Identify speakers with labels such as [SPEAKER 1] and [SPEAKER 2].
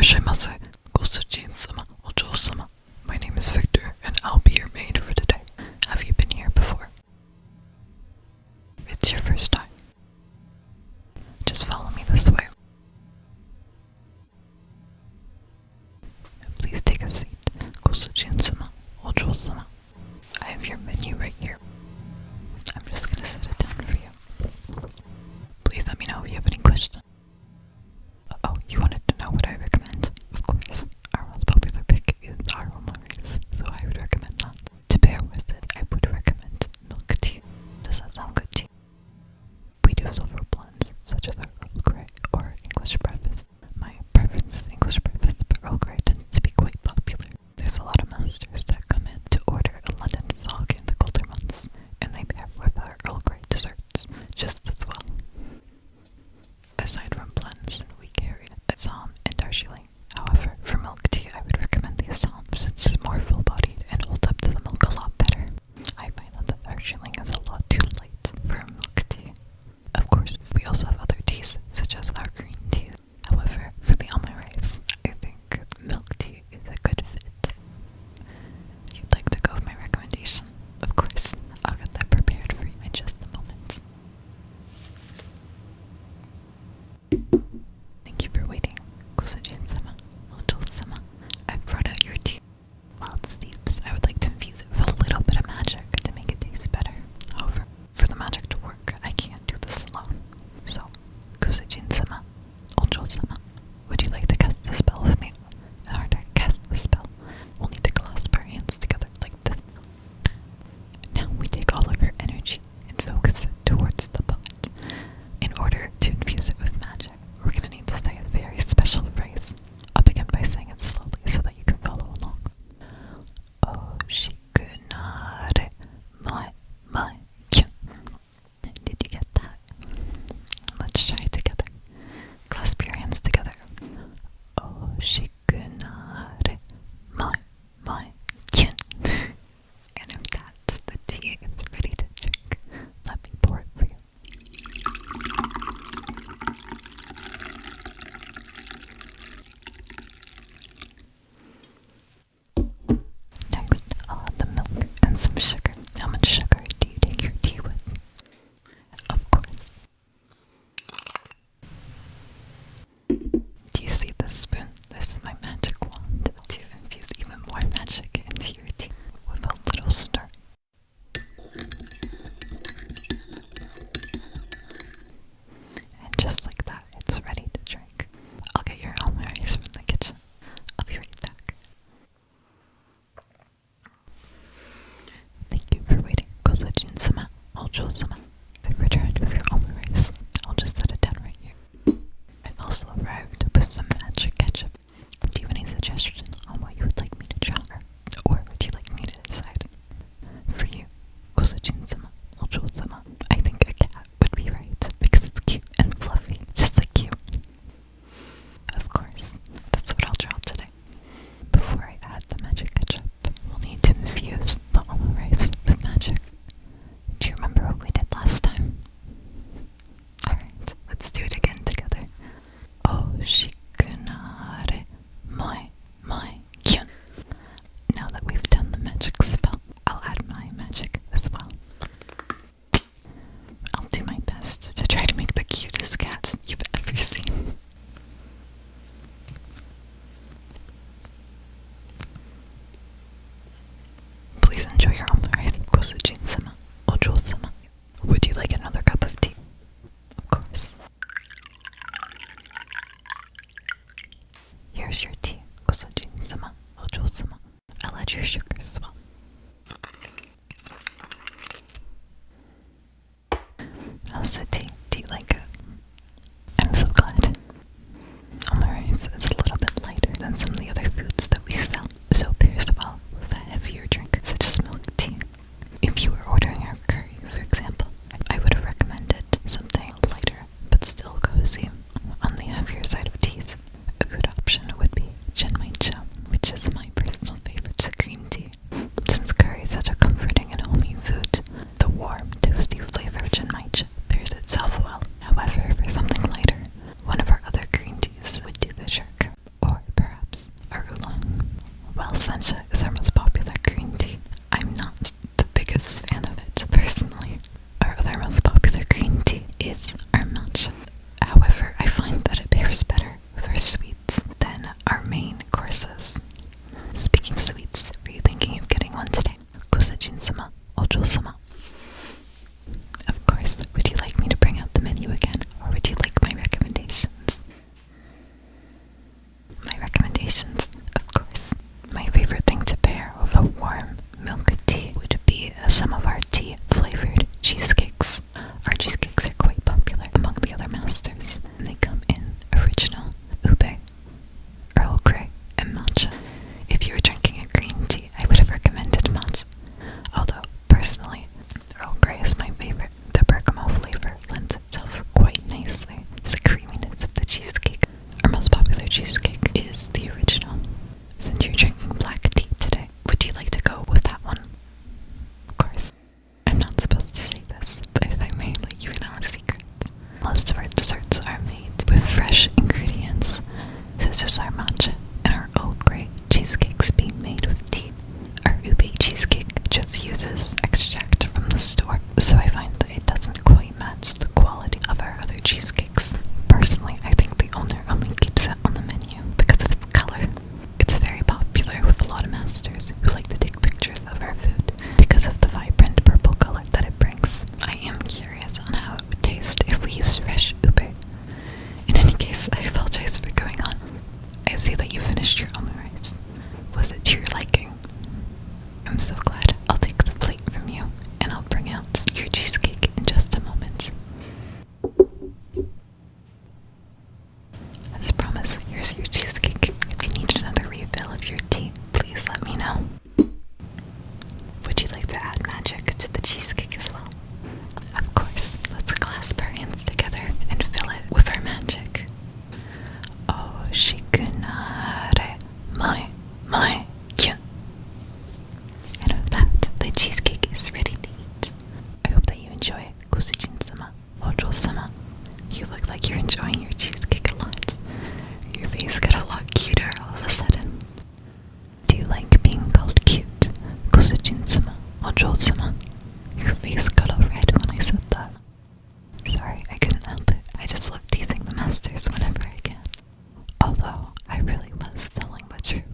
[SPEAKER 1] Irashaimase, Gosujin-sama, Ojo-sama. My name is Victor, and I'll be your maid for today. Have you been here before? It's your first time. Just follow me this way. Please take a seat. Gosujin-sama, Ojo-sama. I have your menu right here. I'm just gonna set it down for you. Please let me know if you have any questions. Oh, you wanted to know what I recommend? Of course, our most popular pick is aroma rice, so I would recommend that. To pair with it, I would recommend milk tea. Does that sound good to you? We do several blends, such as our Earl Grey or English breakfast. My preference is English breakfast, but Earl Grey tends to be quite popular. There's a lot of masters that come in to order a London fog in the colder months, and they pair with our Earl Grey desserts just as well. Aside from blends, we carry Assam and Darjeeling. However, for milk tea, I would recommend the Assam since it's more full-bodied and holds up to the milk a lot better. I find that the Darjeeling is a lot too light for a milk tea. Of course, we also have other teas, such as our green tea. However, for the almond rice, I think milk tea is a good fit. You'd like to go with my recommendation? Of course, I'll get that prepared for you in just a moment. Thank you for waiting. Gosujin-sama, Ojo-sama. I've brought out your tea. While it steeps, I would like to infuse it with a little bit of magic to make it taste better. However, for the magic to work, I can't do this alone. So, Gosujin-sama, Ojo-sama, would you like to cast the spell with me? In order to cast the spell, we'll need to clasp our hands together like this. Now we take all of your energy and focus it towards the pot. In order to infuse it with magic, we're going to need to say a very special phrase. I'll begin by saying it slowly so that you can follow along. Oshikunare mai kyun. Did you get that? Let's try it together. Clasp your hands together. Oshikunare mai kyun. And if that's the tea is ready to drink, let me pour it for you. Next, I'll add the milk and some sugar. How much sugar do you take your tea with? Of course. Do you see this spoon? This is my magic wand to infuse even more magic into your tea with a little stir. And just like that, it's ready to drink. I'll get your almond rice from the kitchen. I'll be right back. Thank you for waiting. Gosujin-sama, Ojo-sama. I've returned with your almond rice. I'll just set it down right here. I've also arrived with some magic ketchup. Do you have any suggestions on what you would like me to try? Or would you like me to decide? For you, Gosujin-sama, Ojo-sama, I think a cat would be right because it's cute and fluffy, just like you. Of course, that's what I'll draw today. Before I add the magic ketchup, we'll need to infuse the almond rice with magic. Do you remember what we did last time? Alright, let's do it again together. Oshikunare mai kyun. Now that we've done the magic spell, I'll add my magic as well. I'll do my best to try to make the cutest cat you've ever seen. Please enjoy your almond rice, Gosujin-sama, Ojo-sama. Would you like another cup of tea? Of course. Here's your tea, Gosujin-sama, Ojo-sama. I'll add your sugar as well. How's the tea? Do you like it? I'm so glad. Almond rice is a little bit lighter than some of the other foods that we sell, so it pairs well with a heavier drink such as milk tea. If you were ordering our curry, for example, I would have recommended something lighter but still cozy on the heavier side of teas. A good option would be Genmaicha, which is my personal favorite green tea. Since curry is such a comforting and homey food, the warm, toasty flavor of Genmaicha pairs itself well. However, for something lighter, one of our other green teas would do the trick. sencha is our most popular green tea. I'm not the biggest fan of it, personally. Our other most popular green tea is our matcha. However, I find that it pairs better for sweets than our main courses. Speaking of sweets, were you thinking of getting one today? Kusajin-sama, Ojo-sama. Of course, would you like me to bring out the menu again, or would you like my recommendations? My recommendations, of course. My favorite thing to pair with a warm milk tea would be some of our tea-flavored cheesecakes. Our cheesecakes are quite popular among the other masters, and they come in original, ube, Earl Grey, and matcha. If you were drinking a green tea, I would have recommended matcha. Although, personally, Earl Grey is my favorite. The bergamot flavor lends itself quite nicely to the creaminess of the cheesecake. Our most popular cheesecake is the original. Since you're drinking black tea today, would you like to go with that one? Of course. I'm not supposed to say this, but if I may let you in on a secret. Most of our desserts are made with fresh ingredients. This is our matcha and our Earl Grey cheesecakes being made with tea. Our ube cheesecake just uses extract from the store, so I find that it doesn't quite match the quality of our other cheesecakes. Personally, I think the owner only keeps it on the menu because of its color. It's very popular with a lot of masters who like to take pictures of our food because of the vibrant purple color that it brings. I am curious on how it would taste if we used fresh ube. In any case, I apologize for going on. I see that you finished your omurice. Was it to your liking? I'm so glad. I'll take the plate from you, and I'll bring out your cheesecake in just a moment. As promised, here's your cheesecake. If you need another refill of your tea, please let me know. Would you like to add magic to the cheesecake as well? Of course, let's clasp our hands together and fill it with our magic. Oh, shikunare, my, kyun. And with that, the cheesecake is ready to eat. I hope that you enjoy it, Kusujin-sama, Ojo-sama. You look like you're enjoying your cheesecake a lot. Your face got a lot cuter all of a sudden. Do you like being called cute, Kusujin-sama, Ojo-sama? Your face got all red when I said that. Sorry, I couldn't help it. I just love teasing the masters whenever I can. Although, I really was telling the truth.